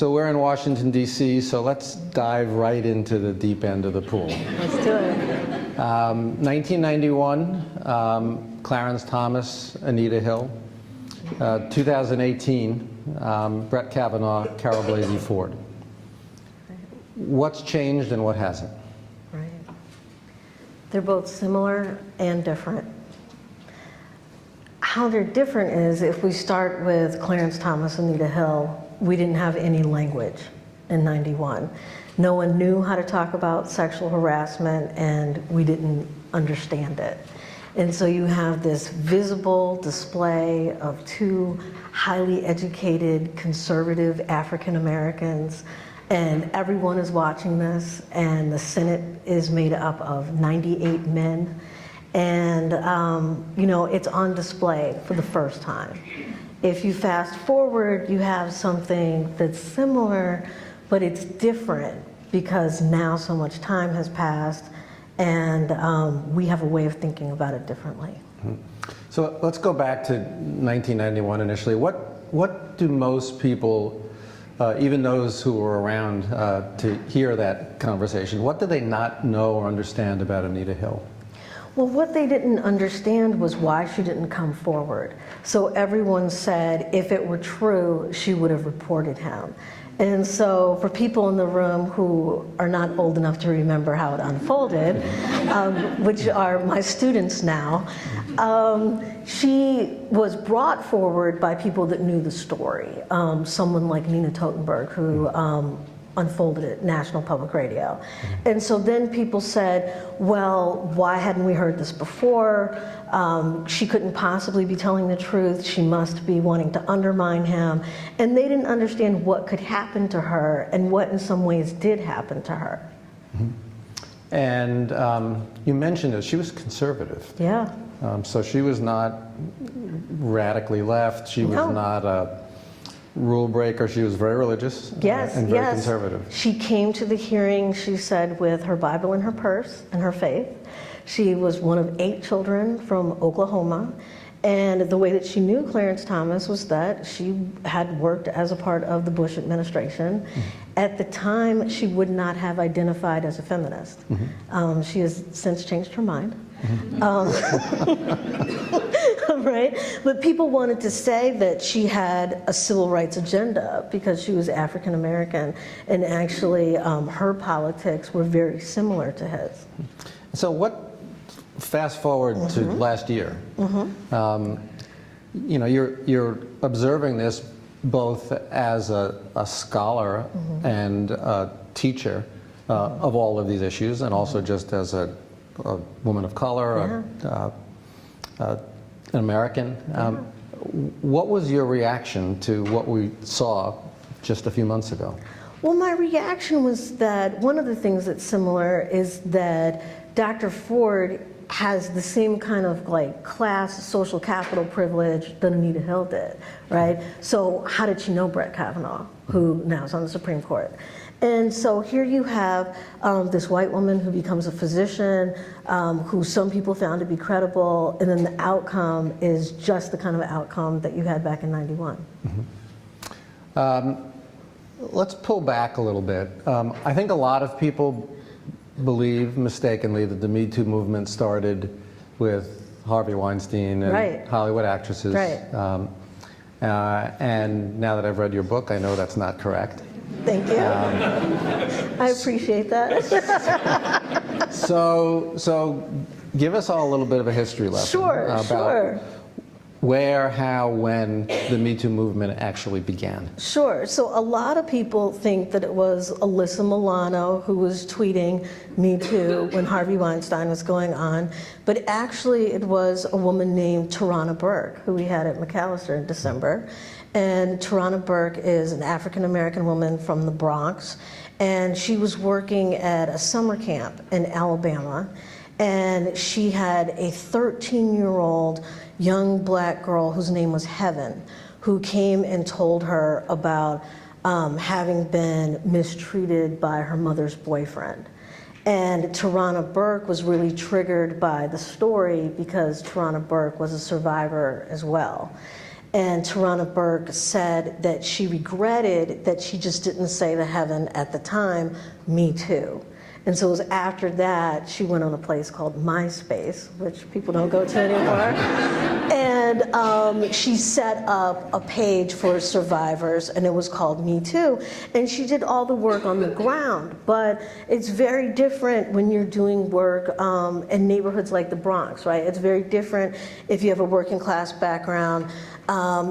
So we're in Washington, D.C., so let's dive right into the deep end of the pool. Let's do it. 1991, Clarence Thomas, Anita Hill. 2018, Brett Kavanaugh, Carol Blasey Ford. What's changed and what hasn't? Right. They're both similar and different. How they're different is, if we start with Clarence Thomas, Anita Hill, we didn't have any language in 91. No one knew how to talk about sexual harassment, and we didn't understand it. And so you have this visible display of two highly educated, conservative African Americans, and everyone is watching this, and the Senate is made up of 98 men. And you know, it's on display for the first time. If you fast forward, you have something that's similar, but it's different because now so much time has passed, and we have a way of thinking about it differently. So let's go back to 1991 initially. What do most people, even those who were around to hear that conversation, what do they not know or understand about Anita Hill? Well, what they didn't understand was why she didn't come forward. So everyone said if it were true, she would have reported him. And so for people in the room who are not old enough to remember how it unfolded, which are my students now, she was brought forward by people that knew the story. Someone like Nina Totenberg, who unfolded it, National Public Radio. And so then people said, well, why hadn't we heard this before? She couldn't possibly be telling the truth. She must be wanting to undermine him. And they didn't understand what could happen to her and what in some ways did happen to her. And you mentioned it, she was conservative. Yeah. So she was not radically left. She was not a rule breaker. She was very religious and very conservative. She came to the hearing, she said, with her Bible in her purse and her faith. She was one of 8 children from Oklahoma. And the way that she knew Clarence Thomas was that she had worked as a part of the Bush administration. At the time, she would not have identified as a feminist. She has since changed her mind. Right? But people wanted to say that she had a civil rights agenda because she was African American, and actually her politics were very similar to his. So fast forward to last year, you know, you're observing this both as a scholar and a teacher of all of these issues, and also just as a woman of color, an American. What was your reaction to what we saw just a few months ago? Well, my reaction was that one of the things that's similar is that Dr. Ford has the same kind of like class, social capital privilege that Anita Hill did, right? So how did she know Brett Kavanaugh, who now is on the Supreme Court? And so here you have this white woman who becomes a physician, who some people found to be credible, and then the outcome is just the kind of outcome that you had back in 91. Let's pull back a little bit. I think a lot of people believe mistakenly that the Me Too movement started with Harvey Weinstein and Hollywood actresses. And now that I've read your book, I know that's not correct. Thank you. I appreciate that. So give us all a little bit of a history lesson about where, how, when the Me Too movement actually began. Sure. So a lot of people think that it was Alyssa Milano who was tweeting Me Too when Harvey Weinstein was going on, but actually it was a woman named Tarana Burke, who we had at McAllister in December. And Tarana Burke is an African-American woman from the Bronx, and she was working at a summer camp in Alabama, and she had a 13-year-old young black girl whose name was Heaven, who came and told her about having been mistreated by her mother's boyfriend. And Tarana Burke was really triggered by the story because Tarana Burke was a survivor as well. And Tarana Burke said that she regretted that she just didn't say to Heaven at the time, "Me too." And so it was after that she went on a place called MySpace, which people don't go to anymore. And she set up a page for survivors, and it was called Me Too. And she did all the work on the ground. But it's very different when you're doing work in neighborhoods like the Bronx, right? It's very different if you have a working class background,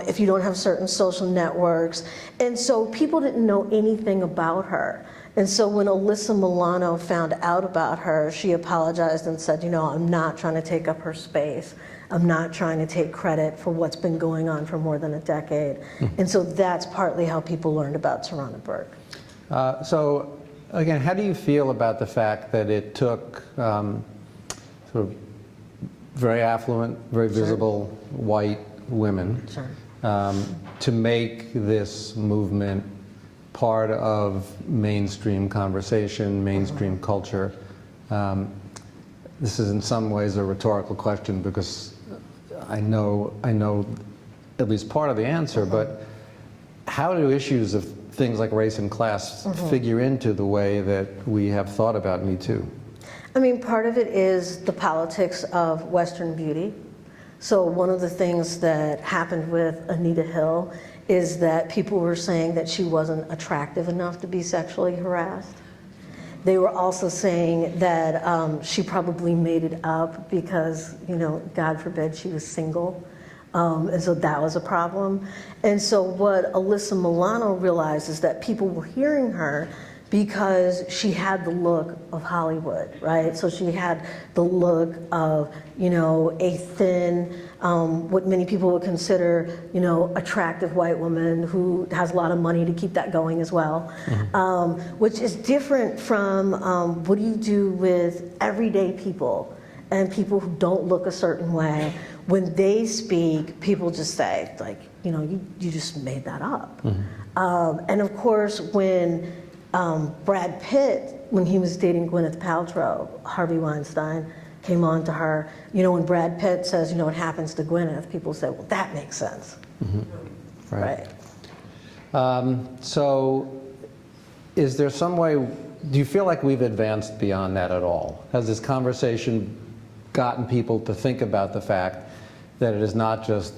if you don't have certain social networks. And so people didn't know anything about her. And so when Alyssa Milano found out about her, she apologized and said, I'm not trying to take up her space. I'm not trying to take credit for what's been going on for more than a decade. And so that's partly how people learned about Tarana Burke. So again, how do you feel about the fact that it took sort of very affluent, very visible white women to make this movement part of mainstream conversation, mainstream culture? This is in some ways a rhetorical question because I know at least part of the answer, but how do issues of things like race and class figure into the way that we have thought about Me Too? I mean, part of it is the politics of Western beauty. So one of the things that happened with Anita Hill is that people were saying that she wasn't attractive enough to be sexually harassed. They were also saying that she probably made it up because, God forbid, she was single. And so that was a problem. And so what Alyssa Milano realized is that people were hearing her because she had the look of Hollywood, right? So she had the look of, a thin, what many people would consider, attractive white woman who has a lot of money to keep that going as well, which is different from what do you do with everyday people and people who don't look a certain way. When they speak, people just say, like, you just made that up. And of course, when Brad Pitt, when he was dating Gwyneth Paltrow, Harvey Weinstein came on to her. When Brad Pitt says, what happens to Gwyneth, people say, well, that makes sense. Right. So is there some way, do you feel like we've advanced beyond that at all? Has this conversation gotten people to think about the fact that it is not just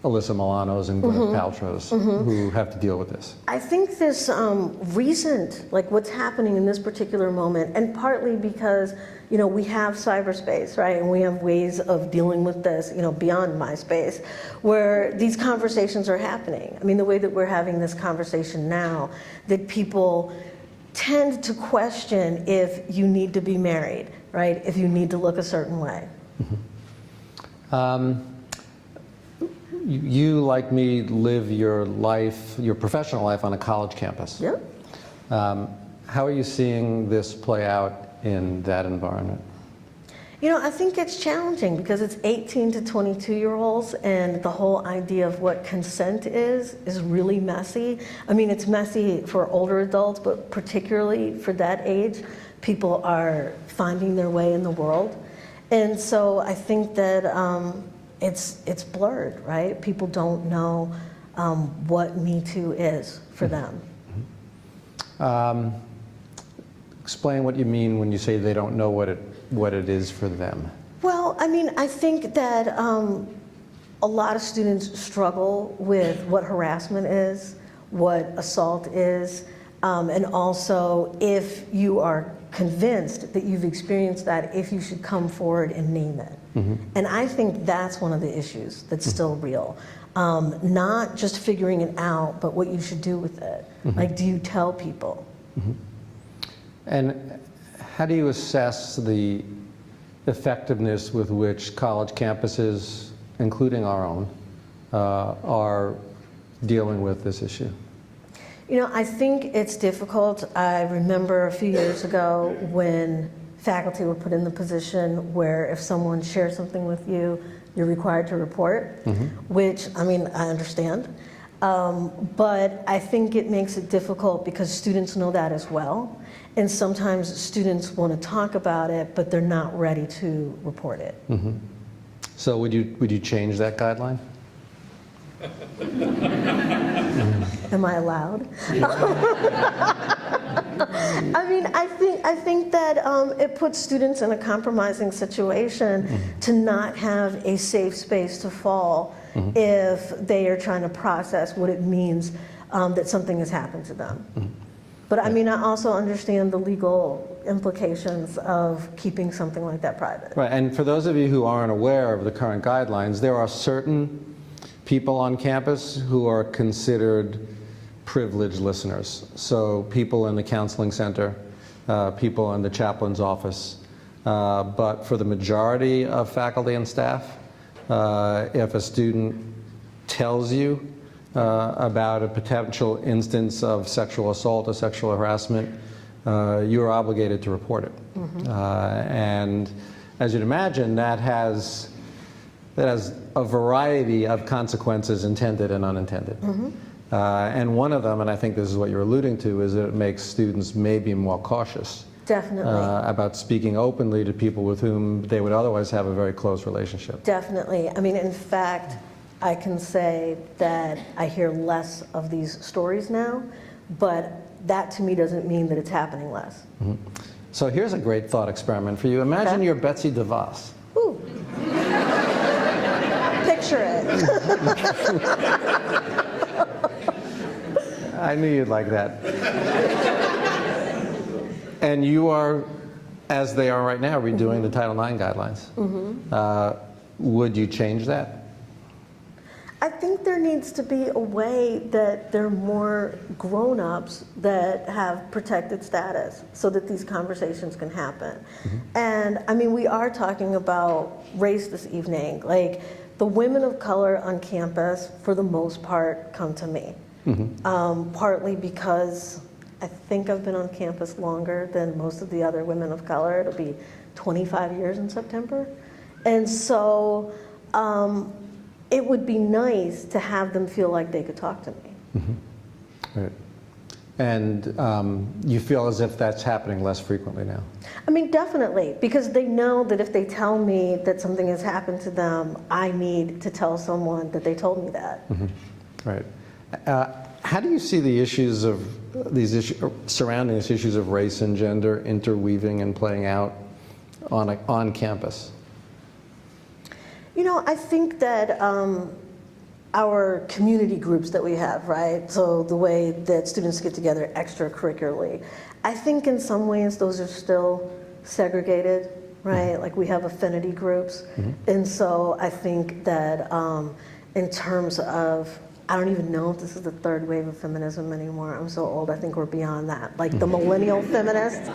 Alyssa Milano's and Gwyneth Paltrow's who have to deal with this? I think this recent, like what's happening in this particular moment, and partly because, we have cyberspace, right? And we have ways of dealing with this, beyond MySpace, where these conversations are happening. I mean, the way that we're having this conversation now, that people tend to question if you need to be married, right? If you need to look a certain way. You, like me, live your life, your professional life on a college campus. Yep. How are you seeing this play out in that environment? I think it's challenging because it's 18 to 22-year-olds, and the whole idea of what consent is really messy. I mean, it's messy for older adults, but particularly for that age, people are finding their way in the world. And so I think that it's blurred, right? People don't know what Me Too is for them. Explain what you mean when you say they don't know what it is for them. Well, I mean, I think that a lot of students struggle with what harassment is, what assault is, and also if you are convinced that you've experienced that, if you should come forward and name it. And I think that's one of the issues that's still real. Not just figuring it out, but what you should do with it. Like, do you tell people? And how do you assess the effectiveness with which college campuses, including our own, are dealing with this issue? I think it's difficult. I remember a few years ago when faculty were put in the position where if someone shares something with you, you're required to report, which, I mean, I understand. But I think it makes it difficult because students know that as well. And sometimes students want to talk about it, but they're not ready to report it. So would you change that guideline? Am I allowed? I mean, I think that it puts students in a compromising situation to not have a safe space to fall if they are trying to process what it means that something has happened to them. But I mean, I also understand the legal implications of keeping something like that private. Right, and for those of you who aren't aware of the current guidelines, there are certain people on campus who are considered privileged listeners. So people in the counseling center, people in the chaplain's office. But for the majority of faculty and staff, if a student tells you about a potential instance of sexual assault or sexual harassment, you are obligated to report it. And as you'd imagine, that has a variety of consequences, intended and unintended. And one of them, and I think this is what you're alluding to, is that it makes students maybe more cautious. Definitely. About speaking openly to people with whom they would otherwise have a very close relationship. Definitely. I mean, in fact, I can say that I hear less of these stories now, but that to me doesn't mean that it's happening less. So here's a great thought experiment for you. Imagine you're Betsy DeVos. Ooh. Picture it. I knew you'd like that. And you are, as they are right now, redoing the Title IX guidelines. Would you change that? I think there needs to be a way that there are more grown-ups that have protected status so that these conversations can happen. And I mean, we are talking about race this evening. Like, the women of color on campus, for the most part, come to me. Partly because I think I've been on campus longer than most of the other women of color. It'll be 25 years in September. And so it would be nice to have them feel like they could talk to me. Right. And you feel as if that's happening less frequently now? I mean, definitely, because they know that if they tell me that something has happened to them, I need to tell someone that they told me that. Right. How do you see the issues of these issues surrounding these issues of race and gender interweaving and playing out on campus? You know, I think that our community groups that we have, right? So the way that students get together extracurricularly, I think in some ways those are still segregated, right? Like, we have affinity groups. And so I think that in terms of, I don't even know if this is the third wave of feminism anymore. I'm so old, I think we're beyond that. Like, the millennial feminists.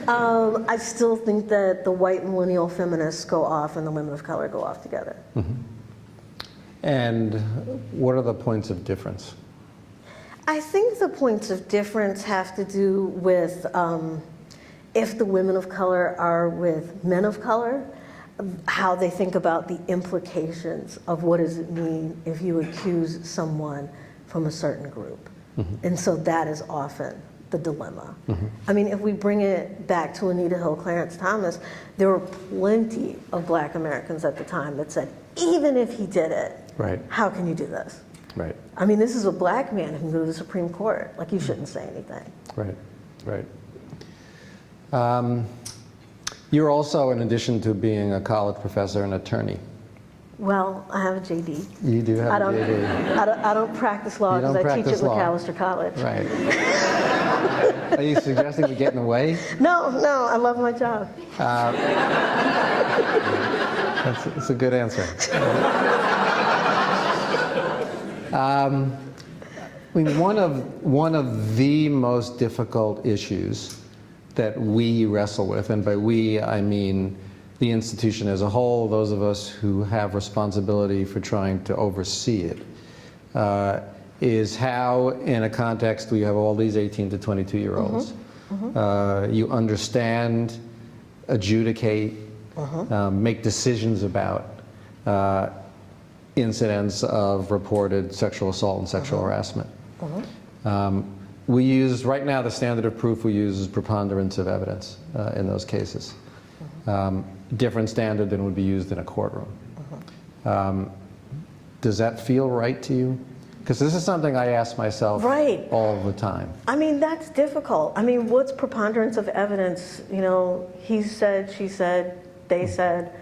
I still think that the white millennial feminists go off and the women of color go off together. And what are the points of difference? I think the points of difference have to do with if the women of color are with men of color, how they think about the implications of what does it mean if you accuse someone from a certain group. And so that is often the dilemma. I mean, if we bring it back to Anita Hill, Clarence Thomas, there were plenty of Black Americans at the time that said, even if he did it, how can you do this? Right. I mean, this is a Black man who can go to the Supreme Court. Like, you shouldn't say anything. Right. You're also, in addition to being a college professor, an attorney. Well, I have a JD. You do have a JD. I don't practice law because I teach at Macalester College. Right. Are you suggesting we get in the way? No, I love my job. That's a good answer. I mean, one of the most difficult issues that we wrestle with, and by we I mean the institution as a whole, those of us who have responsibility for trying to oversee it, is how, in a context where you have all these 18 to 22-year-olds, you understand, adjudicate, make decisions about incidents of reported sexual assault and sexual harassment. We use, right now, the standard of proof we use is preponderance of evidence in those cases. Different standard than would be used in a courtroom. Does that feel right to you? Because this is something I ask myself Right. all the time. I mean, that's difficult. I mean, what's preponderance of evidence? You know, he said, she said, they said,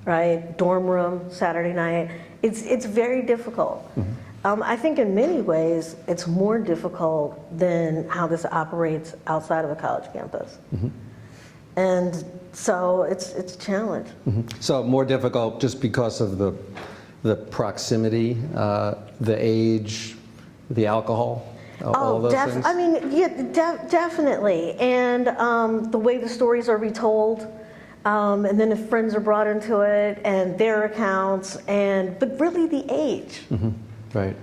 right? Dorm room, Saturday night. It's very difficult. I think in many ways, it's more difficult than how this operates outside of a college campus. And so it's a challenge. So more difficult just because of the proximity, the age, the alcohol, all of those things? I mean, yeah, definitely. And the way the stories are retold, and then if friends are brought into it, and their accounts, but really the age. Right.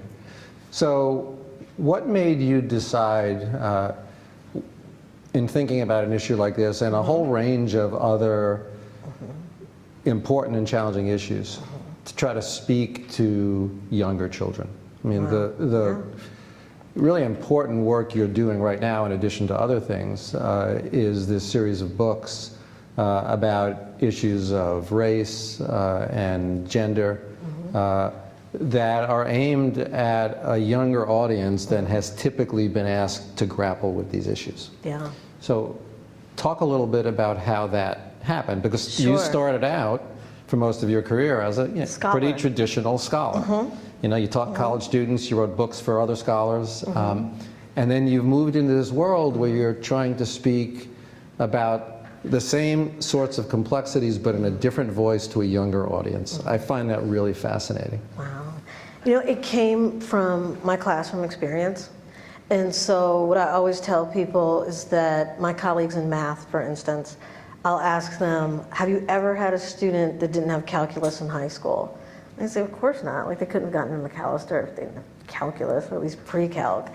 So what made you decide, in thinking about an issue like this and a whole range of other important and challenging issues, to try to speak to younger children? I mean, the really important work you're doing right now, in addition to other things, is this series of books about issues of race and gender that are aimed at a younger audience than has typically been asked to grapple with these issues. Yeah. So talk a little bit about how that happened, because you started out for most of your career as a pretty traditional scholar. You know, you taught college students, you wrote books for other scholars, and then you've moved into this world where you're trying to speak about the same sorts of complexities but in a different voice to a younger audience. I find that really fascinating. Wow. You know, it came from my classroom experience. And so what I always tell people is that my colleagues in math, for instance, I'll ask them, have you ever had a student that didn't have calculus in high school? And they say, of course not. Like, they couldn't have gotten to McAllister if they didn't have calculus, or at least pre-calc.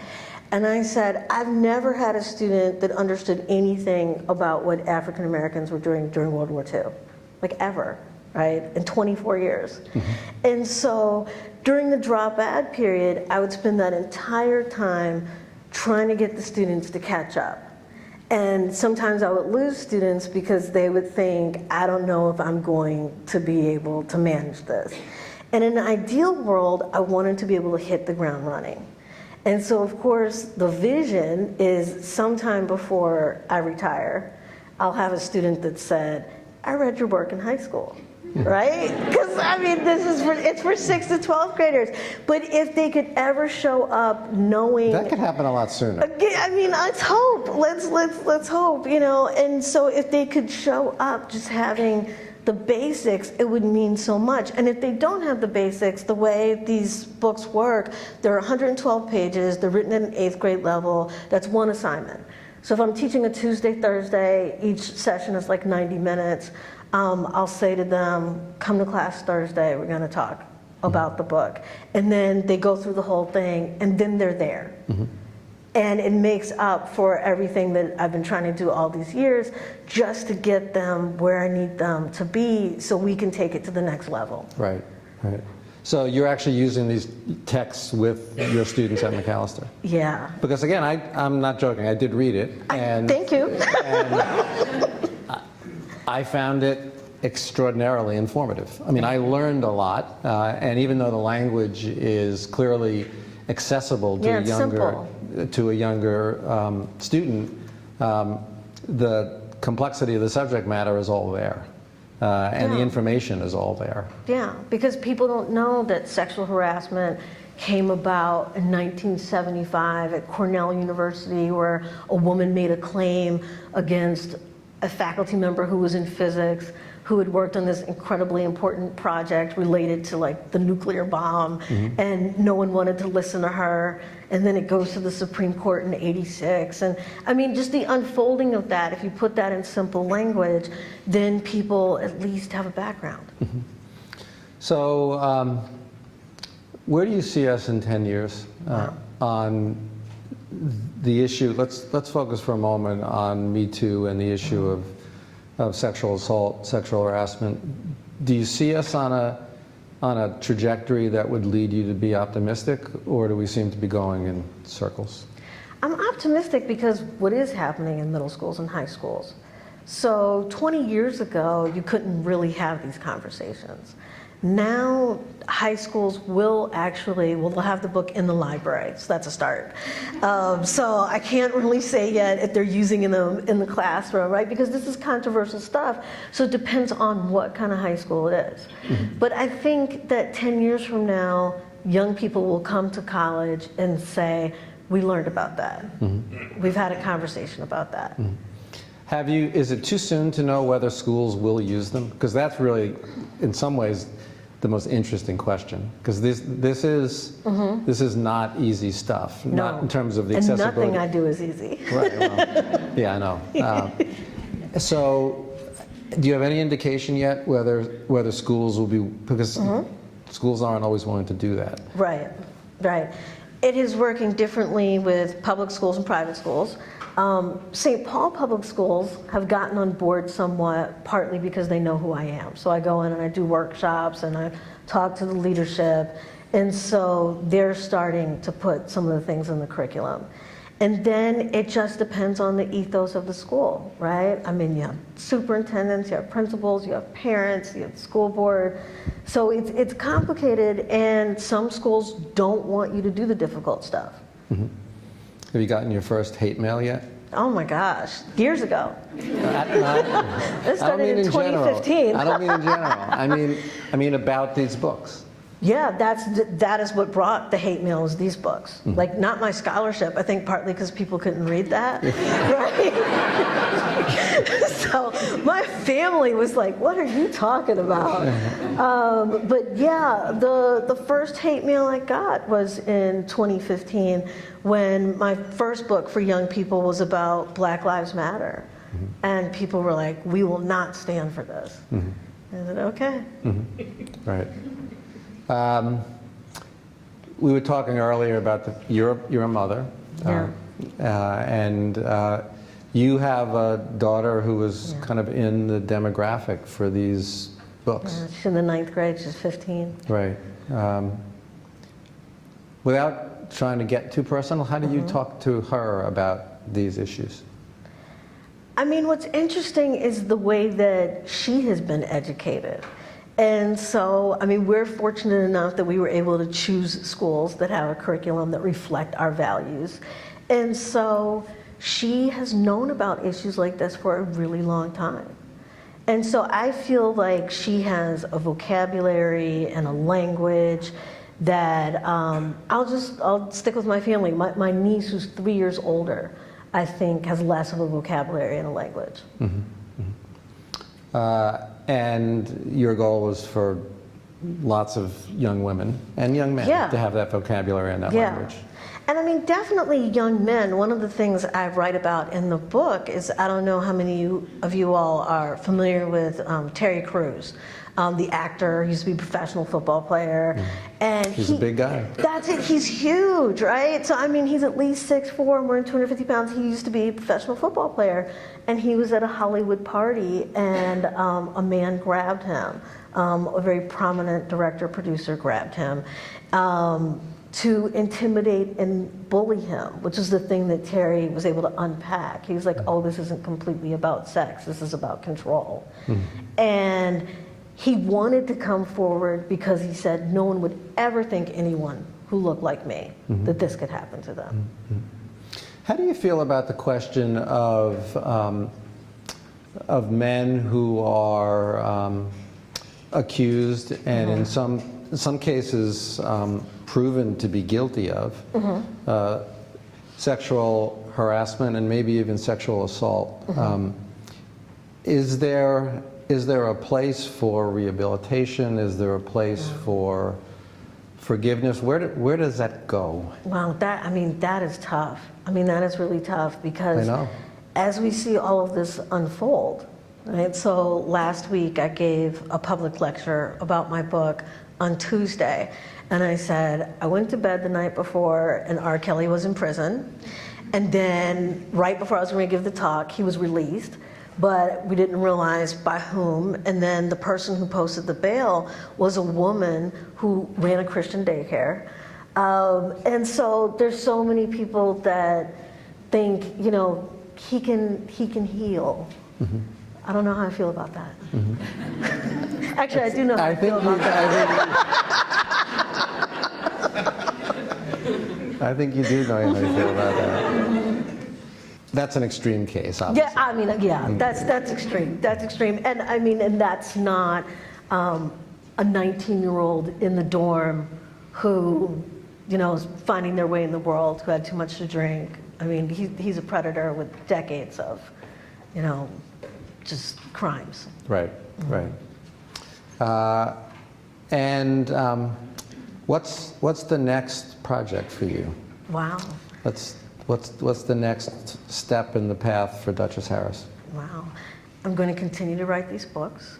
And I said, I've never had a student that understood anything about what African Americans were doing during World War II, like ever, right, in 24 years. And so during the drop-ad period, I would spend that entire time trying to get the students to catch up. And sometimes I would lose students because they would think, I don't know if I'm going to be able to manage this. And in an ideal world, I wanted to be able to hit the ground running. And so, of course, the vision is sometime before I retire, I'll have a student that said, I read your work in high school, right? Because, I mean, it's for 6th to 12th graders. But if they could ever show up knowing... That could happen a lot sooner. I mean, let's hope. Let's hope, you know. And so if they could show up just having the basics, it would mean so much. And if they don't have the basics, the way these books work, there are 112 pages, they're written at an 8th grade level, that's one assignment. So if I'm teaching a Tuesday, Thursday, each session is like 90 minutes, I'll say to them, come to class Thursday, we're gonna talk about the book. And then they go through the whole thing, and then they're there. And it makes up for everything that I've been trying to do all these years, just to get them where I need them to be so we can take it to the next level. Right, right. So you're actually using these texts with your students at McAllister? Yeah. Because again, I'm not joking, I did read it. And, thank you. And I found it extraordinarily informative. I mean, I learned a lot, and even though the language is clearly accessible to a younger student, the complexity of the subject matter is all there, and the information is all there. Yeah, because people don't know that sexual harassment came about in 1975 at Cornell University, where a woman made a claim against a faculty member who was in physics, who had worked on this incredibly important project related to like the nuclear bomb, and no one wanted to listen to her. And then it goes to the Supreme Court in '86. And I mean, just the unfolding of that, if you put that in simple language, then people at least have a background. So where do you see us in 10 years on the issue? Let's focus for a moment on Me Too and the issue of sexual assault, sexual harassment. Do you see us on a trajectory that would lead you to be optimistic, or do we seem to be going in circles? I'm optimistic because what is happening in middle schools and high schools. So 20 years ago, you couldn't really have these conversations. Now, high schools will actually, well, they'll have the book in the library, so that's a start. So I can't really say yet if they're using it in the classroom, right? Because this is controversial stuff, so it depends on what kind of high school it is. But I think that 10 years from now, young people will come to college and say, we learned about that. We've had a conversation about that. Is it too soon to know whether schools will use them? Because that's really, in some ways, the most interesting question. Because this is not easy stuff. No. Not in terms of the And accessibility. nothing I do is easy. Right. Well, yeah, I know. So, do you have any indication yet whether schools will be, because schools aren't always willing to do that. Right, right. It is working differently with public schools and private schools. St. Paul public schools have gotten on board somewhat, partly because they know who I am. So I go in and I do workshops and I talk to the leadership. And so they're starting to put some of the things in the curriculum. And then it just depends on the ethos of the school, right? I mean, you have superintendents, you have principals, you have parents, you have the school board. So it's complicated, and some schools don't want you to do the difficult stuff. Have you gotten your first hate mail yet? Oh my gosh, years ago. That I don't started mean in in general. 2015. I don't mean in general. I mean about these books. Yeah, that is what brought the hate mail, is these books. Like, not my scholarship, I think partly because people couldn't read that, right? So my family was like, what are you talking about? But yeah, the first hate mail I got was in 2015, when my first book for young people was about Black Lives Matter. And people were like, we will not stand for this. I said, okay. Right. We were talking earlier about you're a mother, and you have a daughter who is kind of in the demographic for these books. She's in the 9th grade, she's 15. Right. Without trying to get too personal, how do you talk to her about these issues? I mean, what's interesting is the way that she has been educated. And so, I mean, we're fortunate enough that we were able to choose schools that have a curriculum that reflect our values. And so she has known about issues like this for a really long time. And so I feel like she has a vocabulary and a language that I'll stick with my family. My niece, who's 3 years older, I think has less of a vocabulary and a language. And your goal was for lots of young women and young men to have that vocabulary and that language. And I mean, definitely young men. One of the things I write about in the book is, I don't know how many of you all are familiar with Terry Crews, the actor. He used to be a professional football player. And he's a big guy. That's it. He's huge, right? So, I mean, he's at least 6'4", more than 250 pounds. He used to be a professional football player. And he was at a Hollywood party, and a man grabbed him. A very prominent director, producer grabbed him. To intimidate and bully him, which is the thing that Terry was able to unpack. He was like, oh, this isn't completely about sex, this is about control. And he wanted to come forward because he said no one would ever think anyone who looked like me that this could happen to them. How do you feel about the question of men who are accused and in some cases proven to be guilty of sexual harassment and maybe even sexual assault? Is there a place for rehabilitation? Is there a place for forgiveness? Where does that go? Wow, that is tough. I mean, that is really tough, because as we see all of this unfold, right? So last week I gave a public lecture about my book on Tuesday, and I said, I went to bed the night before and R. Kelly was in prison, and then right before I was going to give the talk, he was released, but we didn't realize by whom. And then the person who posted the bail was a woman who ran a Christian daycare. And so there's so many people that think, he can heal. I don't know how I feel about that. Actually, I do know how I feel about that. I think you do know how you feel about that. That's an extreme case, obviously. Yeah, I mean, that's extreme. That's extreme, and I mean, and that's not a 19-year-old in the dorm who, you know, is finding their way in the world, who had too much to drink. I mean, he's a predator with decades of, you know, just crimes. Right, right. And what's the next project for you? Wow. What's the next step in the path for Duchess Harris? Wow. I'm going to continue to write these books.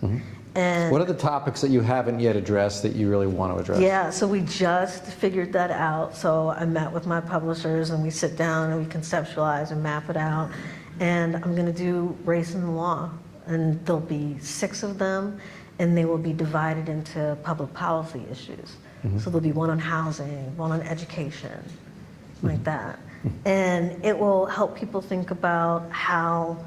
And what are the topics that you haven't yet addressed that you really want to address? yeah, so we just figured that out. So I met with my publishers and we sit down and we conceptualize and map it out. And I'm going to do race and law. And there'll be 6 of them, and they will be divided into public policy issues. So there'll be one on housing, one on education, like that. And it will help people think about how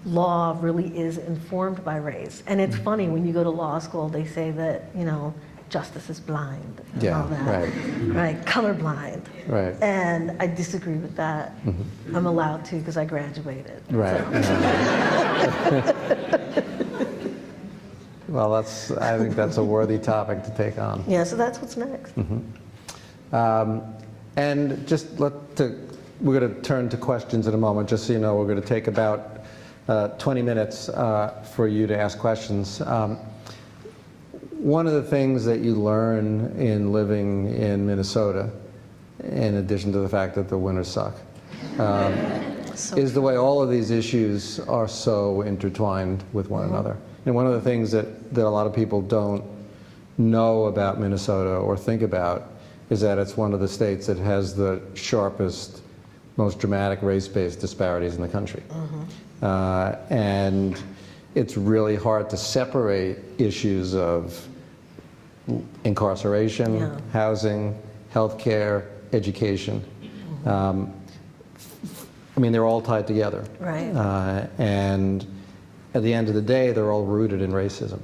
law really is informed by race. And it's funny, when you go to law school, they say that, you know, justice is blind and Yeah, all that. right. Right, colorblind. Right. And I disagree with that. I'm allowed to because I graduated. Right. Well, I think that's a worthy topic to take on. Yeah, so that's what's next. And just we're going to turn to questions in a moment. Just so you know, we're going to take about 20 minutes for you to ask questions. One of the things that you learn in living in Minnesota, in addition to the fact that the winters suck, is the way all of these issues are so intertwined with one another. And one of the things that a lot of people don't know about Minnesota or think about is that it's one of the states that has the sharpest, most dramatic race-based disparities in the country. And it's really hard to separate issues of incarceration, housing, healthcare, education. I mean, they're all tied together. Right. And at the end of the day, they're all rooted in racism.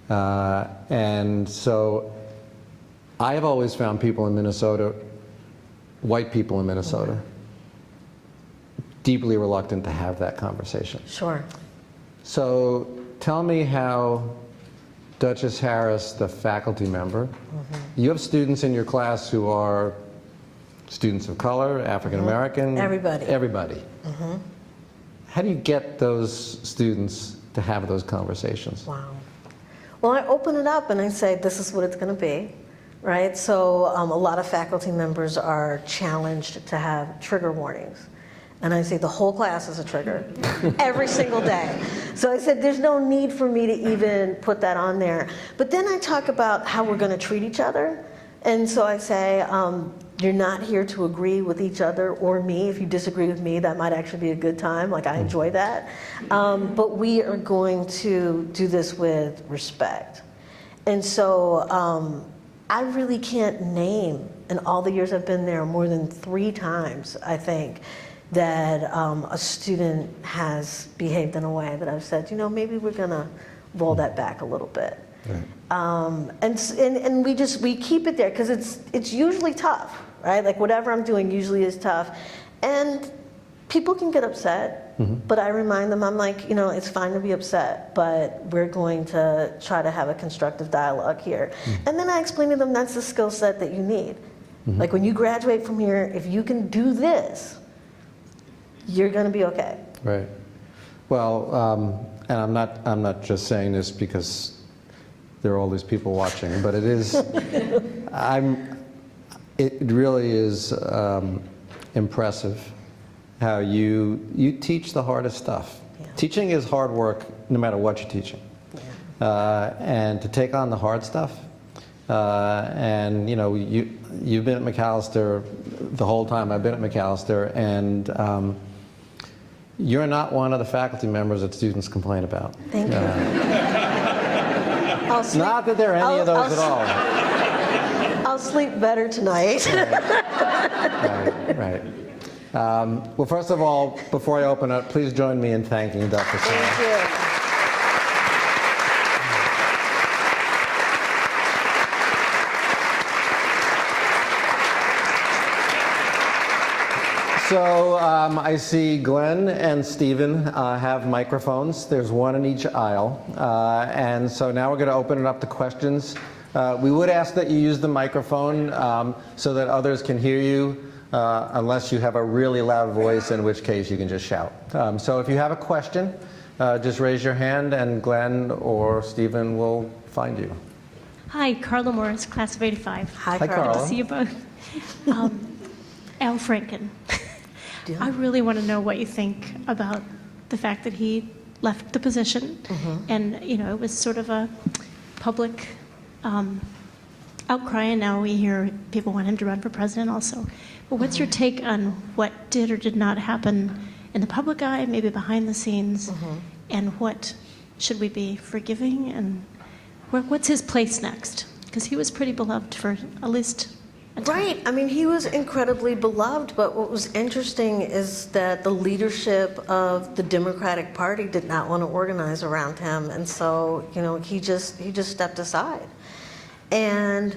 And so I have always found people in Minnesota, white people in Minnesota, deeply reluctant to have that conversation. Sure. So tell me how Duchess Harris, the faculty member, you have students in your class who are students of color, African American. Everybody. Everybody. How do you get those students to have those conversations? Wow. Well, I open it up and I say, this is what it's going to be, right? So a lot of faculty members are challenged to have trigger warnings. And I say the whole class is a trigger, every single day. So I said, there's no need for me to even put that on there. But then I talk about how we're going to treat each other. And so I say, you're not here to agree with each other or me. If you disagree with me, that might actually be a good time. Like, I enjoy that. But we are going to do this with respect. And so I really can't name, in all the years I've been there, more than 3 times, I think, that a student has behaved in a way that I've said, you know, maybe we're going to roll that back a little bit. Right. And we keep it there because it's usually tough, right? Like, whatever I'm doing usually is tough, and people can get upset. But I remind them, I'm like, you know, it's fine to be upset, but we're going to try to have a constructive dialogue here. And then I explain to them that's the skill set that you need. Like, when you graduate from here, if you can do this, you're going to be okay. Right. Well, and I'm not just saying this because there are all these people watching, but it is, it really is impressive how you teach the hardest stuff. Yeah. Teaching is hard work no matter what you're teaching. Yeah. And to take on the hard stuff, and you know, you've been at Macalester the whole time I've been at Macalester, and you're not one of the faculty members that students complain about. Thank you. Not that there are any of those at all. I'll sleep better tonight. Right. Well, first of all, before I open up, please join me in thanking Dr. Sarah. Thank you. So I see Glenn and Stephen have microphones. There's one in each aisle. And so now we're going to open it up to questions. We would ask that you use the microphone so that others can hear you, unless you have a really loud voice, in which case you can just shout. So if you have a question, just raise your hand and Glenn or Stephen will find you. Hi, Carla Morris, class of 85. Hi, Hi, Carla. Carla. Good to see you both. Al Franken. I really want to know what you think about the fact that he left the position. And, you know, it was sort of a public outcry, and now we hear people want him to run for president also. But what's your take on what did or did not happen in the public eye, maybe behind the scenes, and what should we be forgiving, and what's his place next? Because he was pretty beloved for at least a time. Right. I mean, he was incredibly beloved, but what was interesting is that the leadership of the Democratic Party did not want to organize around him, and so, you know, he just stepped aside. And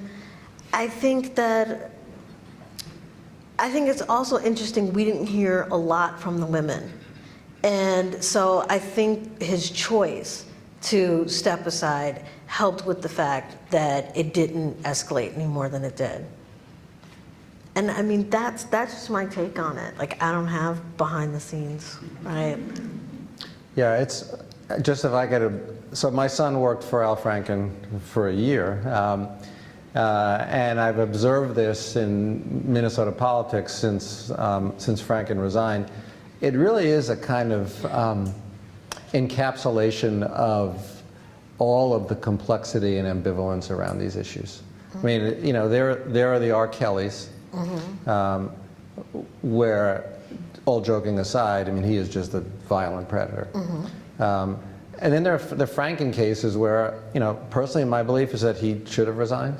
I think it's also interesting, we didn't hear a lot from the women. And so I think his choice to step aside helped with the fact that it didn't escalate any more than it did. And I mean, that's just my take on it. Like, I don't have behind the scenes, right? Yeah, it's just if I could. So my son worked for Al Franken for a year, and I've observed this in Minnesota politics since Franken resigned. It really is a kind of encapsulation of all of the complexity and ambivalence around these issues. I mean, you know, there are the R. Kellys, where, all joking aside, I mean, he is just a violent predator. And then there are the Franken cases where, you know, personally my belief is that he should have resigned.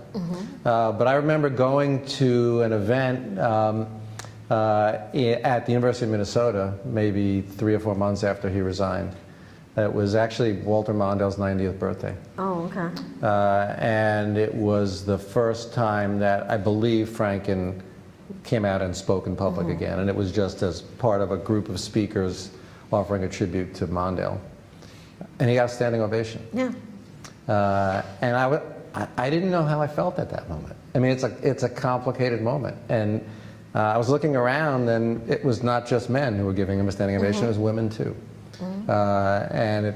But I remember going to an event at the University of Minnesota, maybe 3 or 4 months after he resigned. It was actually Walter Mondale's 90th birthday. Oh, okay. And it was the first time that I believe Franken came out and spoke in public again. And it was just as part of a group of speakers offering a tribute to Mondale. And he got a standing ovation. Yeah. And I didn't know how I felt at that moment. I mean, it's a complicated moment. And I was looking around, and it was not just men who were giving him a standing ovation, it was women too. And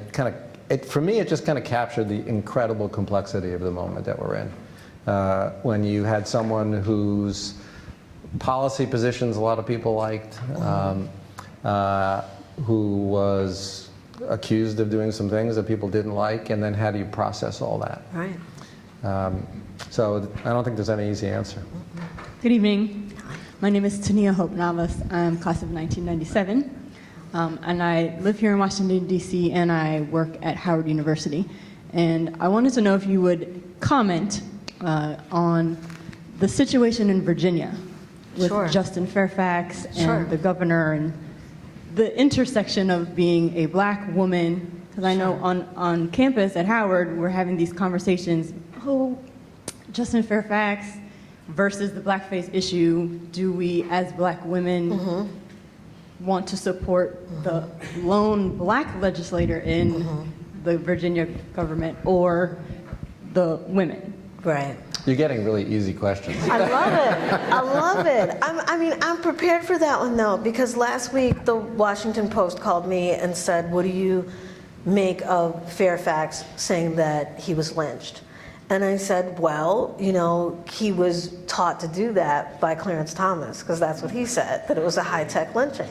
for me, it just kind of captured the incredible complexity of the moment that we're in. When you had someone whose policy positions a lot of people liked, who was accused of doing some things that people didn't like, and then how do you process all that? Right. So I don't think there's any easy answer. Good evening. My name is Tania Hope Navas. I'm class of 1997. And I live here in Washington, D.C., and I work at Howard University. And I wanted to know if you would comment on the situation in Virginia with Sure. Justin Fairfax and Sure. the governor, and the intersection of being a black woman. Because I know on campus at Howard, we're having these conversations, Justin Fairfax versus the blackface issue. Do we, as black women, want to support the lone black legislator in the Virginia government, or the women? Right. You're getting really easy questions. I love it. I love it. I'm prepared for that one, though, because last week the Washington Post called me and said, what do you make of Fairfax saying that he was lynched? And I said, well, you know, he was taught to do that by Clarence Thomas, because that's what he said, that it was a high-tech lynching,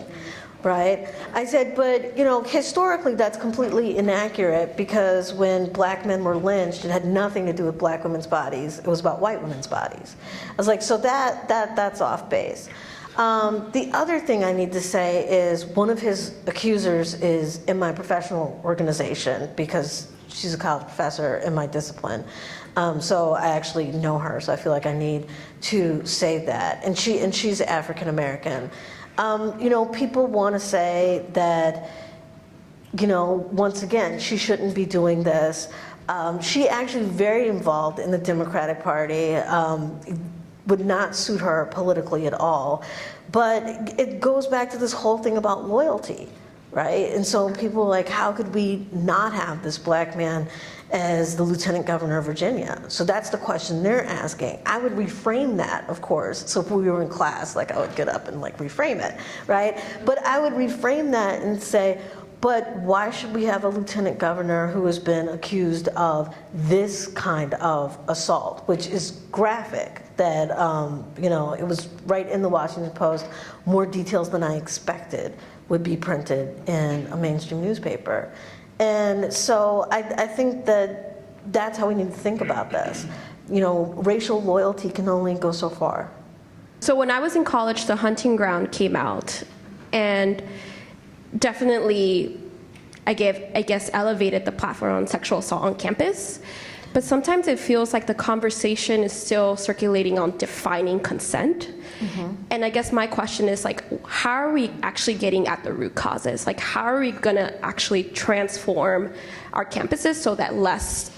right? I said, but, you know, historically that's completely inaccurate, because when black men were lynched, it had nothing to do with black women's bodies. It was about white women's bodies. I was like, so that's off base. The other thing I need to say is one of his accusers is in my professional organization, because she's a college professor in my discipline. So I actually know her, so I feel like I need to say that. And she's African American. You know, people want to say that, you know, once again, she shouldn't be doing this. She actually very involved in the Democratic Party. Would not suit her politically at all. But it goes back to this whole thing about loyalty, right? And so people are like, how could we not have this black man as the lieutenant governor of Virginia? So that's the question they're asking. I would reframe that, of course. So if we were in class, like I would get up and like reframe it, right? But I would reframe that and say, but why should we have a lieutenant governor who has been accused of this kind of assault, which is graphic, that, it was right in the Washington Post, more details than I expected would be printed in a mainstream newspaper. And so I think that that's how we need to think about this. Racial loyalty can only go so far. So when I was in college, The Hunting Ground came out, and definitely, I guess, elevated the platform on sexual assault on campus. But sometimes it feels like the conversation is still circulating on defining consent. Mm-hmm. And I guess my question is, like, how are we actually getting at the root causes? Like, how are we going to actually transform our campuses so that less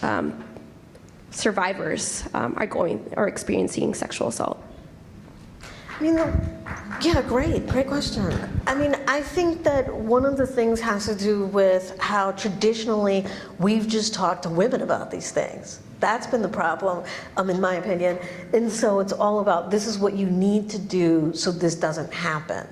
survivors are experiencing sexual assault? Yeah, great question. I think that one of the things has to do with how traditionally we've just talked to women about these things. That's been the problem, in my opinion. And so it's all about, this is what you need to do so this doesn't happen,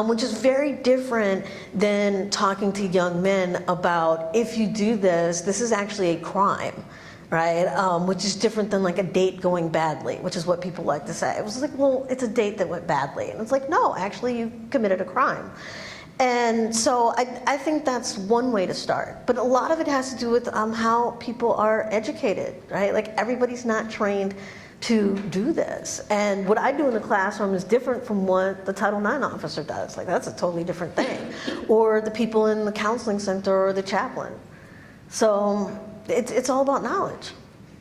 which is very different than talking to young men about, if you do this, this is actually a crime. Right, which is different than like a date going badly, which is what people like to say. It was like, well, it's a date that went badly. And it's like, no, actually you committed a crime. And so I think that's one way to start. But a lot of it has to do with how people are educated, right? Like everybody's not trained to do this. And what I do in the classroom is different from what the Title IX officer does. Like that's a totally different thing. Or the people in the counseling center or the chaplain. So it's all about knowledge.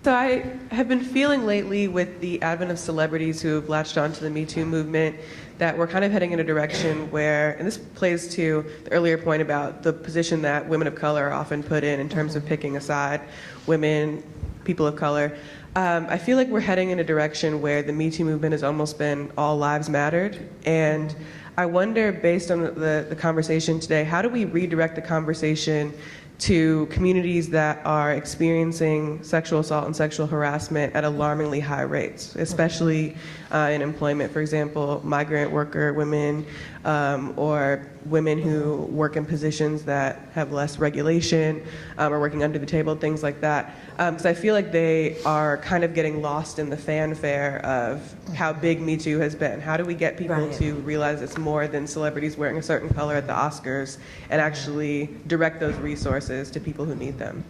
So I have been feeling lately with the advent of celebrities who have latched onto the Me Too movement that we're kind of heading in a direction where, and this plays to the earlier point about the position that women of color are often put in terms of picking a side, women, people of color. I feel like we're heading in a direction where the Me Too movement has almost been all lives mattered. And I wonder, based on the conversation today, how do we redirect the conversation to communities that are experiencing sexual assault and sexual harassment at alarmingly high rates, especially in employment, for example, migrant worker women or women who work in positions that have less regulation or working under the table, things like that. Because I feel like they are kind of getting lost in the fanfare of how big Me Too has been. How do we get people to realize it's more than celebrities wearing a certain color at the Oscars and actually direct those resources to people who need them?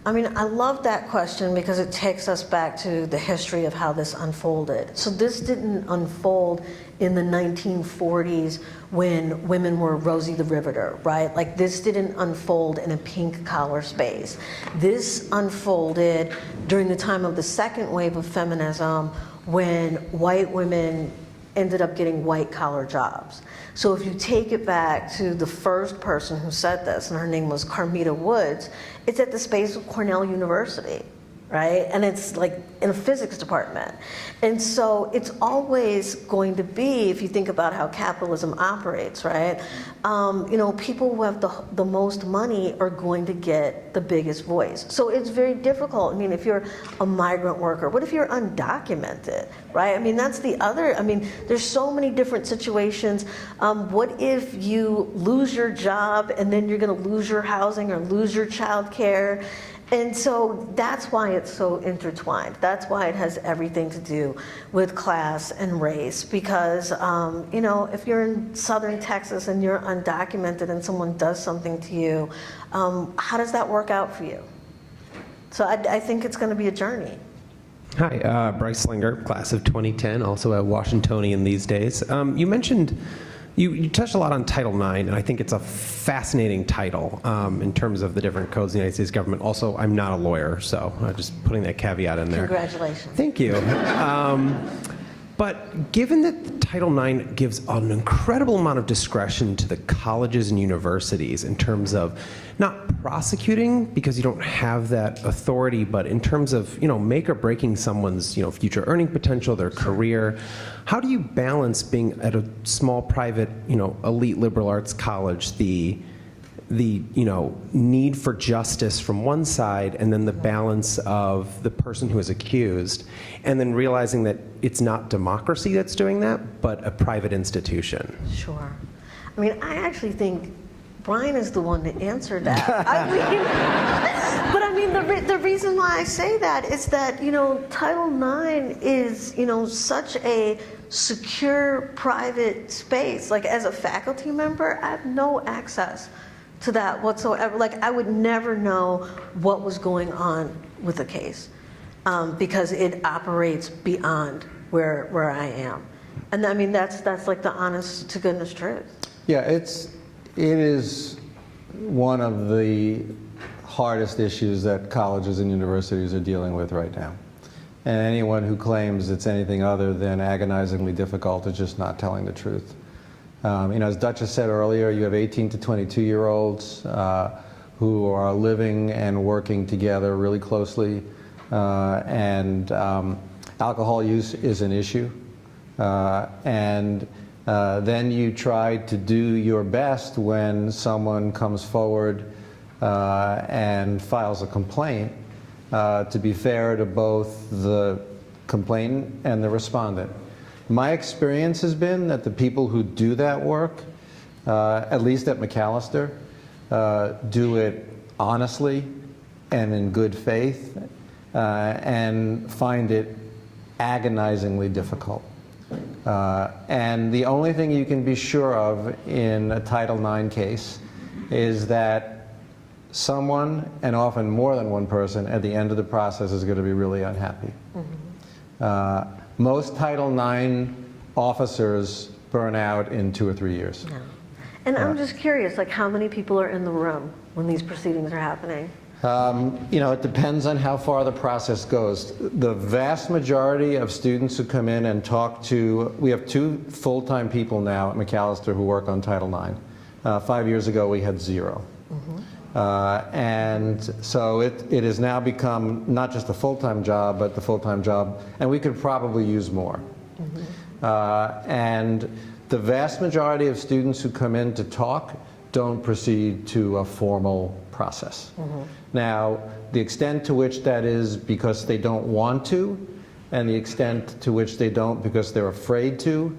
I love that question because it takes us back to the history of how this unfolded. So this didn't unfold in the 1940s when women were Rosie the Riveter, right? Like this didn't unfold in a pink collar space. This unfolded during the time of the second wave of feminism when white women ended up getting white collar jobs. So if you take it back to the first person who said this, and her name was Carmita Woods, it's at the space of Cornell University, right? And it's like in a physics department. And so it's always going to be, if you think about how capitalism operates, right? People who have the most money are going to get the biggest voice. So it's very difficult. If you're a migrant worker, what if you're undocumented, right? That's the other, there's so many different situations. What if you lose your job and then you're gonna lose your housing or lose your child care? And so that's why it's so intertwined. That's why it has everything to do with class and race. Because, if you're in southern Texas and you're undocumented and someone does something to you, how does that work out for you? So I think it's going to be a journey. Hi, Bryce Slinger, class of 2010, also a Washingtonian these days. You mentioned, you touched a lot on Title IX, and I think it's a fascinating title in terms of the different codes in the United States government. Also, I'm not a lawyer, so just putting that caveat in there. Congratulations. Thank you. But given that Title IX gives an incredible amount of discretion to the colleges and universities in terms of not prosecuting because you don't have that authority, but in terms of, make or breaking someone's, future earning potential, their career, how do you balance being at a small private, elite liberal arts college, the need for justice from one side, and then the balance of the person who is accused, and then realizing that it's not democracy that's doing that, but a private institution? Sure. I mean, I actually think Brian is the one to answer that. But I mean, the reason why I say that is that, Title IX is, such a secure private space. Like, as a faculty member, I have no access to that whatsoever. Like, I would never know what was going on with a case because it operates beyond where I am. And I mean, that's like the honest to goodness truth. Yeah, it is one of the hardest issues that colleges and universities are dealing with right now. And anyone who claims it's anything other than agonizingly difficult is just not telling the truth. As Duchess said earlier, you have 18 to 22-year-olds who are living and working together really closely, and alcohol use is an issue. And then you try to do your best when someone comes forward and files a complaint to be fair to both the complainant and the respondent. My experience has been that the people who do that work, at least at Macalester, do it honestly and in good faith, and find it agonizingly difficult. And the only thing you can be sure of in a Title IX case is that someone, and often more than one person, at the end of the process is going to be really unhappy. Mm-hmm. Most Title IX officers burn out in 2 or 3 years. Yeah. And I'm just curious, like, how many people are in the room when these proceedings are happening? It depends on how far the process goes. The vast majority of students who come in and talk to, we have 2 full-time people now at Macalester who work on Title IX. 5 years ago, we had 0. Mm-hmm. And so it has now become not just a full-time job, but the full-time job, and we could probably use more. Mm-hmm. And the vast majority of students who come in to talk don't proceed to a formal process. Mm-hmm. Now, the extent to which that is because they don't want to, and the extent to which they don't because they're afraid to,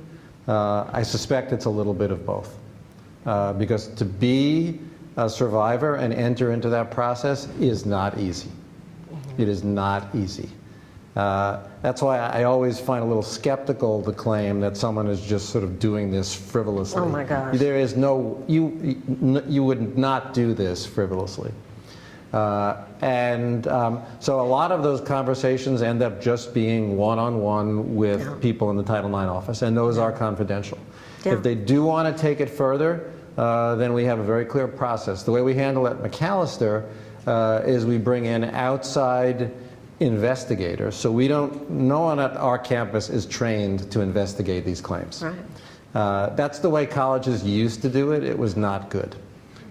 I suspect it's a little bit of both. Because to be a survivor and enter into that process is not easy. Mm-hmm. It is not easy. That's why I always find a little skeptical the claim that someone is just sort of doing this frivolously. Oh my gosh. There is no, you would not do this frivolously. So a lot of those conversations end up just being one-on-one with people in the Title IX office, and those are confidential. Yeah. If they do want to take it further, then we have a very clear process. The way we handle it at Macalester is we bring in outside investigators. So no one at our campus is trained to investigate these claims. Right. That's the way colleges used to do it. It was not good.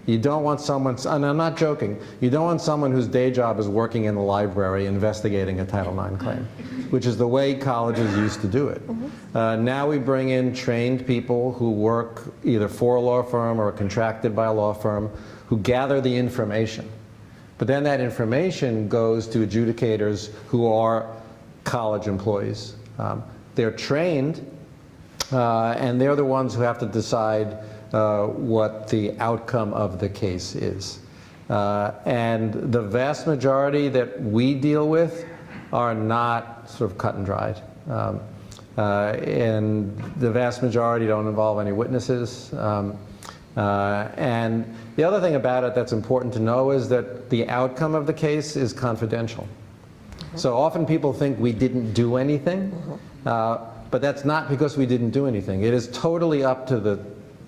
You don't want someone, and I'm not joking, you don't want someone whose day job is working in the library investigating a Title IX claim, which is the way colleges used to do it. Mm-hmm. Now we bring in trained people who work either for a law firm or contracted by a law firm who gather the information. But then that information goes to adjudicators who are college employees. They're trained, and they're the ones who have to decide what the outcome of the case is. And the vast majority that we deal with are not sort of cut and dried. And the vast majority don't involve any witnesses. And the other thing about it that's important to know is that the outcome of the case is confidential. Mm-hmm. So often people think we didn't do anything, but that's not because we didn't do anything. It is totally up to the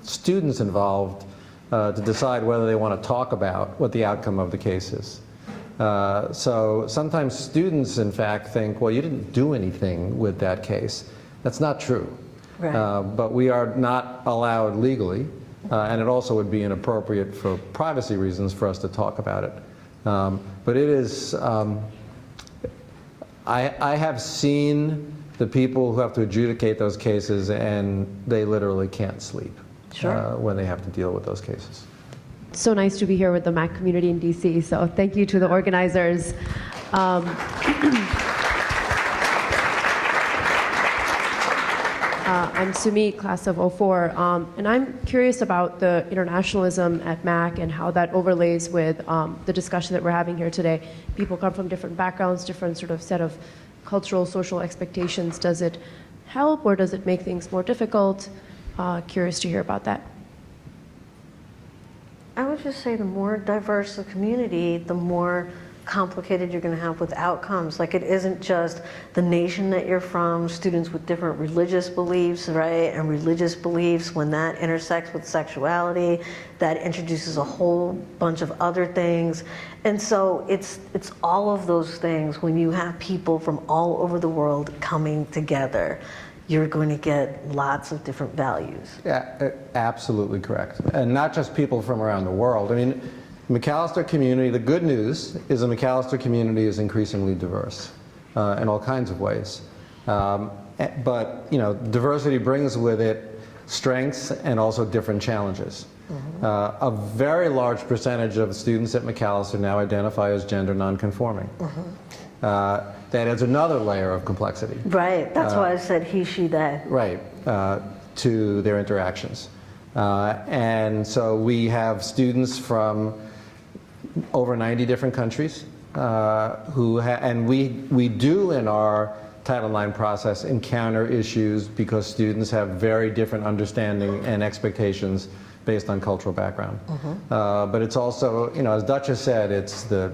students involved to decide whether they want to talk about what the outcome of the case is. So sometimes students, in fact, think, well, you didn't do anything with that case. That's not true. Right. But we are not allowed legally, and it also would be inappropriate for privacy reasons for us to talk about it. But it is, I have seen the people who have to adjudicate those cases, and they literally can't sleep when they have to deal with those cases. So nice to be here with the MAC community in DC. So thank you to the organizers. I'm Sumit, class of 04, and I'm curious about the internationalism at MAC and how that overlays with the discussion that we're having here today. People come from different backgrounds, different sort of set of cultural, social expectations. Does it help or does it make things more difficult? Curious to hear about that. I would just say the more diverse the community, the more complicated you're going to have with outcomes. Like, it isn't just the nation that you're from, students with different religious beliefs, right? And religious beliefs, when that intersects with sexuality, that introduces a whole bunch of other things. And so it's all of those things. When you have people from all over the world coming together, you're going to get lots of different values. Yeah, absolutely correct. And not just people from around the world. I mean, McAllister community, the good news is the McAllister community is increasingly diverse in all kinds of ways. But, you know, diversity brings with it strengths and also different challenges. A very large percentage of students at McAllister now identify as gender nonconforming. That adds another layer of complexity. Right, that's why I said he, she, they. Right, to their interactions. And so we have students from over 90 different countries and we do in our Title IX process encounter issues because students have very different understanding and expectations based on cultural background. But it's also, you know, as Duchess said, it's the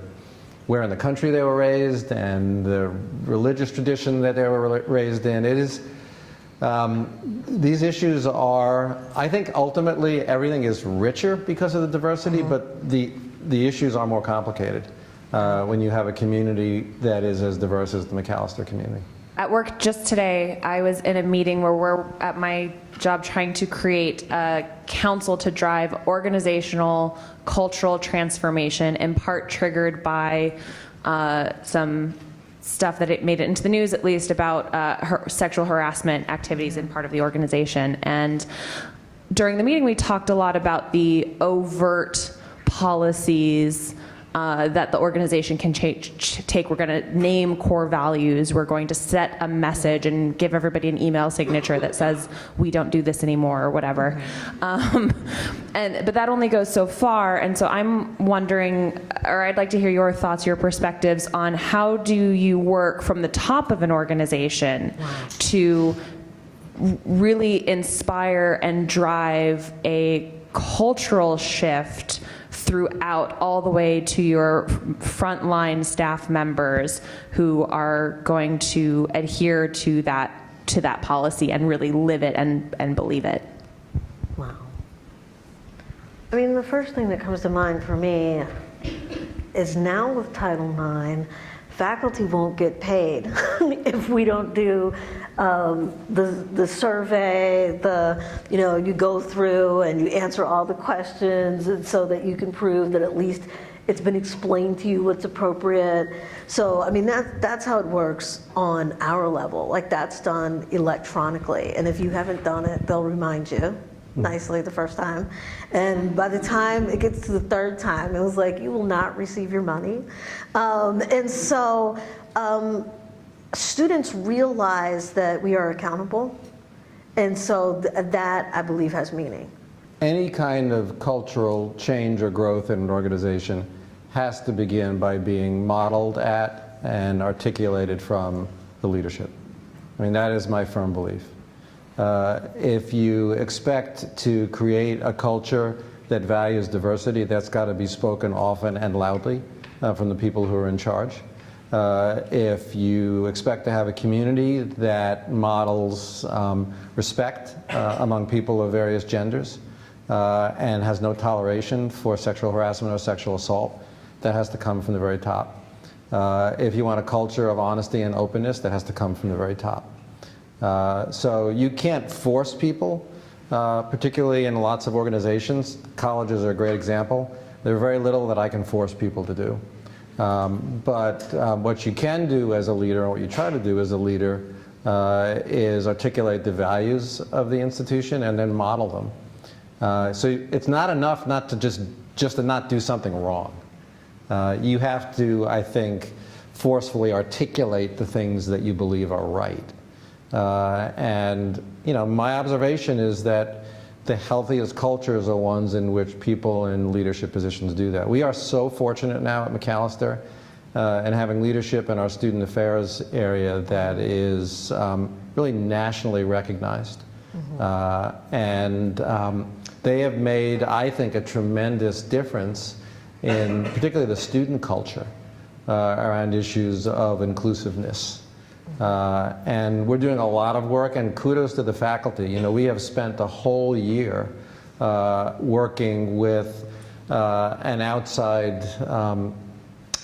where in the country they were raised and the religious tradition that they were raised in. It is, these issues are, I think ultimately everything is richer because of the diversity, but the issues are more complicated when you have a community that is as diverse as the McAllister community. At work just today, I was in a meeting where we're at my job trying to create a council to drive organizational, cultural transformation, in part triggered by some stuff that it made it into the news, at least, about sexual harassment activities in part of the organization. And during the meeting, we talked a lot about the overt policies that the organization can take. We're going to name core values. We're going to set a message and give everybody an email signature that says we don't do this anymore or whatever. But that only goes so far. And so I'm wondering, or I'd like to hear your thoughts, your perspectives on how do you work from the top of an organization to really inspire and drive a cultural shift throughout, all the way to your frontline staff members who are going to adhere to that policy and really live it and believe it. Wow. I mean, the first thing that comes to mind for me is now with Title IX, faculty won't get paid if we don't do the survey, you go through and you answer all the questions, and so that you can prove that at least it's been explained to you what's appropriate. So, I mean, that's how it works on our level. Like, that's done electronically. And if you haven't done it, they'll remind you nicely the first time. And by the time it gets to the third time, it was like, you will not receive your money. Students realize that we are accountable, and so that, I believe, has meaning. Any kind of cultural change or growth in an organization has to begin by being modeled at and articulated from the leadership. I mean, that is my firm belief. If you expect to create a culture that values diversity, that's got to be spoken often and loudly from the people who are in charge. If you expect to have a community that models respect among people of various genders and has no toleration for sexual harassment or sexual assault, that has to come from the very top. If you want a culture of honesty and openness, that has to come from the very top. So you can't force people, particularly in lots of organizations. Colleges are a great example. There's very little that I can force people to do. But what you can do as a leader, and what you try to do as a leader, is articulate the values of the institution and then model them. So it's not enough not to just to not do something wrong. You have to, I think, forcefully articulate the things that you believe are right. And my observation is that the healthiest cultures are ones in which people in leadership positions do that. We are so fortunate now at Macalester and having leadership in our student affairs area that is really nationally recognized. And they have made, I think, a tremendous difference in particularly the student culture around issues of inclusiveness. And we're doing a lot of work, and kudos to the faculty. We have spent a whole year working with an outside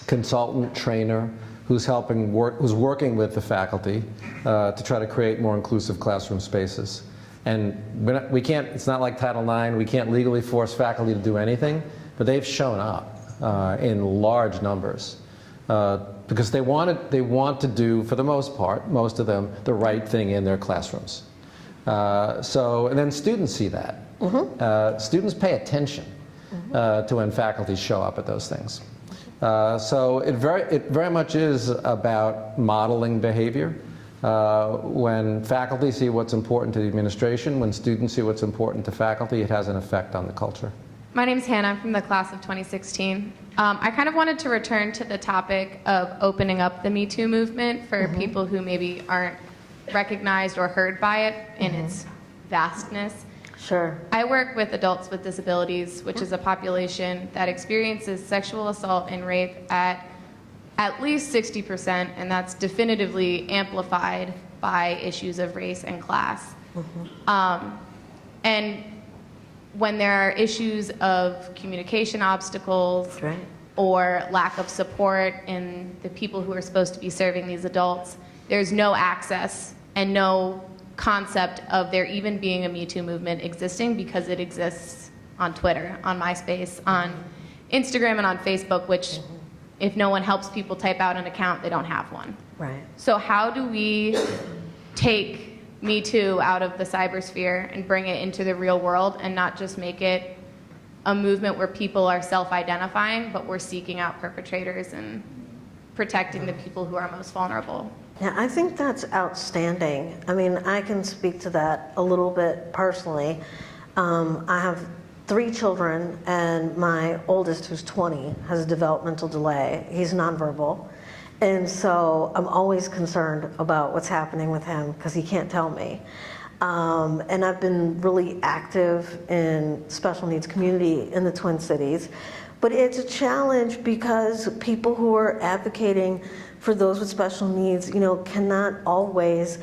consultant trainer who's working with the faculty to try to create more inclusive classroom spaces. And we can't, it's not like Title IX, we can't legally force faculty to do anything, but they've shown up in large numbers. Because they want to do, for the most part, most of them, the right thing in their classrooms. And then students see that. Students pay attention to when faculty show up at those things. So it very much is about modeling behavior. When faculty see what's important to the administration, when students see what's important to faculty, it has an effect on the culture. My name's Hannah. I'm from the class of 2016. I kind of wanted to return to the topic of opening up the Me Too movement for people who maybe aren't recognized or heard by it in its vastness. Sure. I work with adults with disabilities, which is a population that experiences sexual assault and rape at least 60%, and that's definitively amplified by issues of race and class. And when there are issues of communication obstacles or lack of support in the people who are supposed to be serving these adults, there's no access and no concept of there even being a Me Too movement existing, because it exists on Twitter, on MySpace, on Instagram, and on Facebook, which if no one helps people type out an account, they don't have one. Right. So how do we take Me Too out of the cybersphere and bring it into the real world and not just make it a movement where people are self-identifying, but we're seeking out perpetrators and protecting the people who are most vulnerable? Yeah, I think that's outstanding. I mean, I can speak to that a little bit personally. I have 3 children, and my oldest, who's 20, has a developmental delay. He's nonverbal. And so I'm always concerned about what's happening with him because he can't tell me. And I've been really active in special needs community in the Twin Cities. But it's a challenge because people who are advocating for those with special needs, cannot always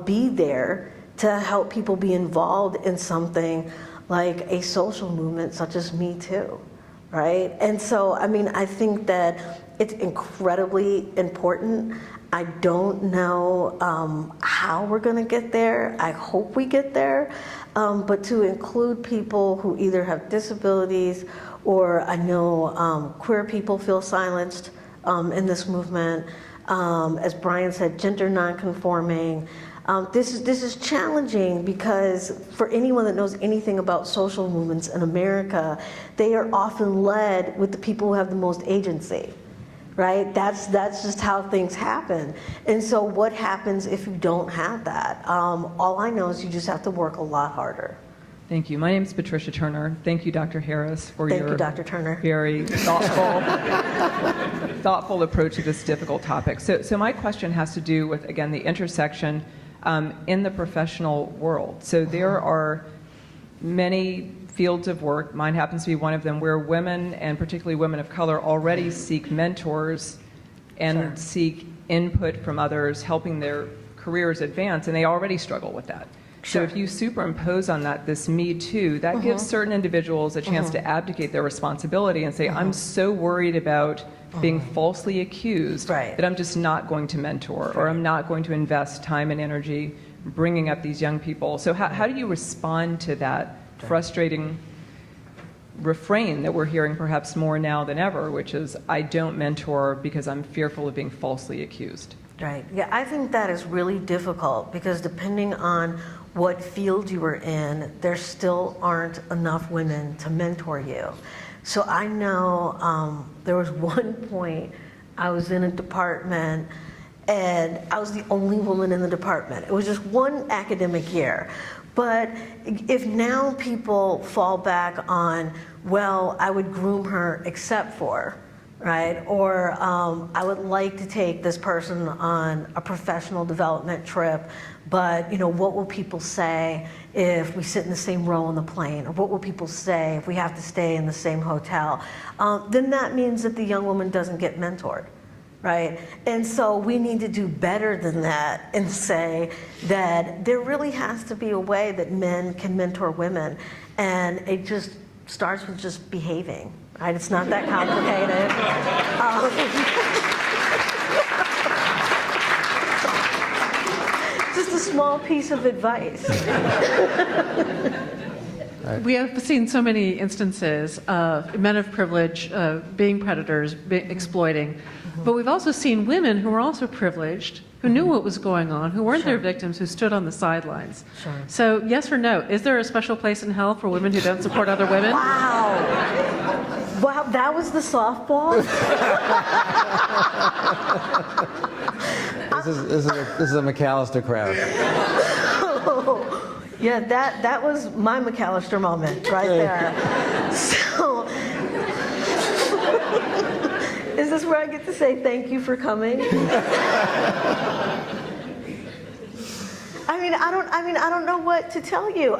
be there to help people be involved in something like a social movement such as Me Too, right? And so, I think that it's incredibly important. I don't know how we're going to get there. I hope we get there. But to include people who either have disabilities or I know queer people feel silenced in this movement. As Brian said, gender nonconforming. This is challenging because for anyone that knows anything about social movements in America, they are often led with the people who have the most agency, right? That's just how things happen. And so what happens if you don't have that? All I know is you just have to work a lot harder. Thank you. My name is Patricia Turner. Thank you, Dr. Harris, for your Dr. Turner. very thoughtful approach to this difficult topic. So my question has to do with, again, the intersection in the professional world. So there are many fields of work, mine happens to be one of them, where women, and particularly women of color, already seek mentors and seek input from others, helping their careers advance, and they already struggle with that. So if you superimpose on that this Me Too, that gives certain individuals a chance to abdicate their responsibility and say, I'm so worried about being falsely accused that I'm just not going to mentor, or I'm not going to invest time and energy bringing up these young people. So how do you respond to that frustrating refrain that we're hearing perhaps more now than ever, which is, I don't mentor because I'm fearful of being falsely accused? Right. Yeah, I think that is really difficult because depending on what field you were in, there still aren't enough women to mentor you. So I know there was one point I was in a department and I was the only woman in the department. It was just one academic year. But if now people fall back on, well, I would groom her except for, right? Or I would like to take this person on a professional development trip, but what will people say if we sit in the same row on the plane? Or what will people say if we have to stay in the same hotel? Then that means that the young woman doesn't get mentored. Right? And so we need to do better than that and say that there really has to be a way that men can mentor women. And it just starts with just behaving, right? It's not that complicated. Just a small piece of advice. We have seen so many instances of men of privilege being predators, exploiting. But we've also seen women who were also privileged, who knew what was going on, who weren't their victims, who stood on the sidelines. Sure. So yes or no, is there a special place in hell for women who don't support other women? Wow. Wow, that was the softball? This is a McAllister crowd. Yeah, that was my McAllister moment right there. So, is this where I get to say thank you for coming? I don't know what to tell you.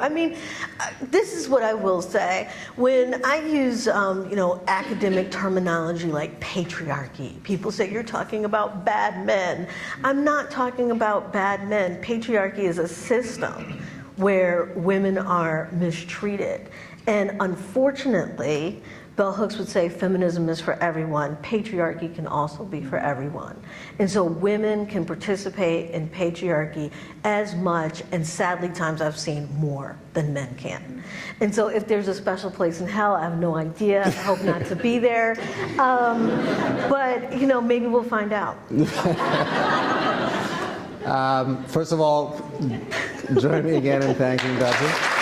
This is what I will say. When I use, academic terminology like patriarchy, people say you're talking about bad men. I'm not talking about bad men. Patriarchy is a system where women are mistreated. And unfortunately, Bell Hooks would say feminism is for everyone. Patriarchy can also be for everyone. And so women can participate in patriarchy as much, and sadly times I've seen more than men can. And so if there's a special place in hell, I have no idea. I hope not to be there. But, maybe we'll find out. First of all, join me again in thanking Duchess.